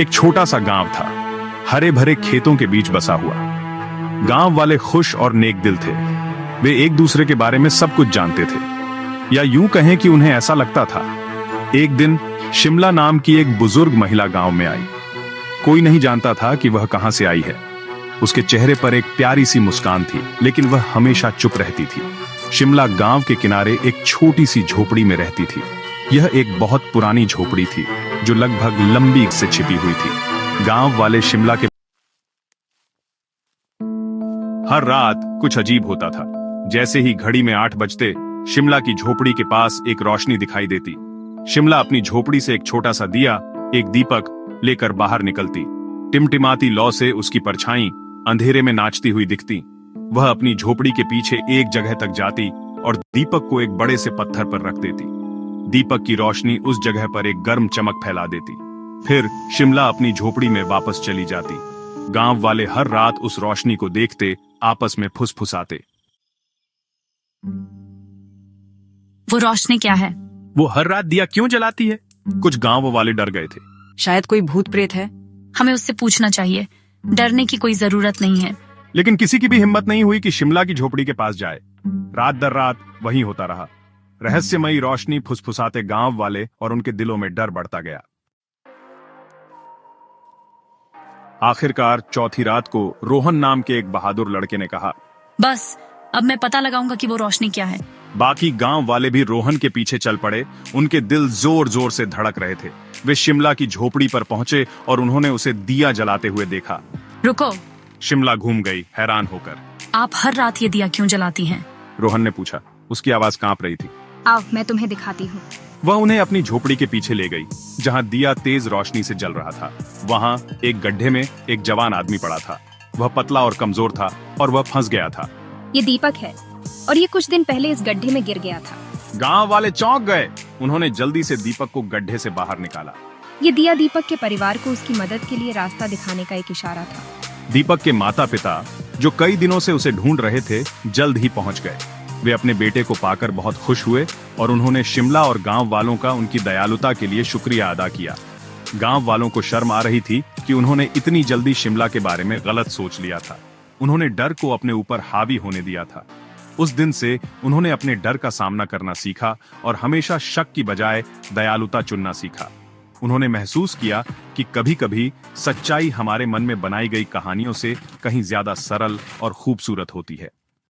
एक छोटा सा गांव था, हरे भरे खेतों के बीच बसा हुआ। गांव वाले खुश और नेक दिल थे। वे एक दूसरे के बारे में सब कुछ जानते थे, या यूं कहें कि उन्हें ऐसा लगता था। एक दिन शिमला नाम की एक बुजुर्ग महिला गांव में आई। कोई नहीं जानता था कि वह कहां से आई है। उसके चेहरे पर एक प्यारी सी मुस्कान थी, लेकिन वह हमेशा चुप रहती थी। शिमला गांव के किनारे एक छोटी सी झोपड़ी में रहती थी। यह एक बहुत पुरानी झोपड़ी थी जो लगभग लंबी से छिपी हुई थी। गांव वाले शिमला के हर रात कुछ अजीब होता था। जैसे ही घड़ी में 8 बजते, शिमला की झोपड़ी के पास एक रोशनी दिखाई देती। शिमला अपनी झोपड़ी से एक छोटा सा दिया, एक दीपक लेकर बाहर निकलती। टिमटिमाती लौ से उसकी परछाई अंधेरे में नाचती हुई दिखती। वह अपनी झोपड़ी के पीछे एक जगह तक जाती और दीपक को एक बड़े से पत्थर पर रख देती। दीपक की रोशनी उस जगह पर एक गर्म चमक फैला देती। फिर शिमला अपनी झोपड़ी में वापस चली जाती। गांव वाले हर रात उस रोशनी को देखते, आपस में फुसफुसाते। वो रोशनी क्या है? वो हर रात दिया क्यों जलाती है? कुछ गांव वाले डर गए थे। शायद कोई भूत प्रेत है। हमें उससे पूछना चाहिए। डरने की कोई जरूरत नहीं है। लेकिन किसी की भी हिम्मत नहीं हुई कि शिमला की झोपड़ी के पास जाए। रात दर रात वही होता रहा। रहस्यमयी रोशनी फुसफुसाते गांव वाले और उनके दिलों में डर बढ़ता गया। आखिरकार चौथी रात को रोहन नाम के एक बहादुर लड़के ने कहा, बस अब मैं पता लगाऊंगा कि वो रोशनी क्या है। बाकी गांव वाले भी रोहन के पीछे चल पड़े। उनके दिल जोर जोर से धड़क रहे थे। वे शिमला की झोपड़ी पर पहुंचे और उन्होंने उसे दिया जलाते हुए देखा। रुको। शिमला घूम गई हैरान होकर। आप हर रात ये दिया क्यों जलाती हैं? रोहन ने पूछा। उसकी आवाज कांप रही थी। आओ मैं तुम्हें दिखाती हूँ। वह उन्हें अपनी झोपड़ी के पीछे ले गई, जहां दिया तेज रोशनी से जल रहा था। वहां एक गड्ढे में एक जवान आदमी पड़ा था। वह पतला और कमजोर था और वह फंस गया था। ये दीपक है और ये कुछ दिन पहले इस गड्ढे में गिर गया था। गांव वाले चौंक गए। उन्होंने जल्दी से दीपक को गड्ढे से बाहर निकाला। ये दिया दीपक के परिवार को उसकी मदद के लिए रास्ता दिखाने का एक इशारा था। दीपक के माता पिता, जो कई दिनों से उसे ढूंढ रहे थे, जल्द ही पहुंच गए। वे अपने बेटे को पाकर बहुत खुश हुए और उन्होंने शिमला और गांव वालों का उनकी दयालुता के लिए शुक्रिया अदा किया। गांव वालों को शर्म आ रही थी कि उन्होंने इतनी जल्दी शिमला के बारे में गलत सोच लिया था। उन्होंने डर को अपने ऊपर हावी होने दिया था। उस दिन से उन्होंने अपने डर का सामना करना सीखा और हमेशा शक की बजाय दयालुता चुनना सीखा। उन्होंने महसूस किया कि कभी-कभी सच्चाई हमारे मन में बनाई गई कहानियों से कहीं ज्यादा सरल और खूबसूरत होती है।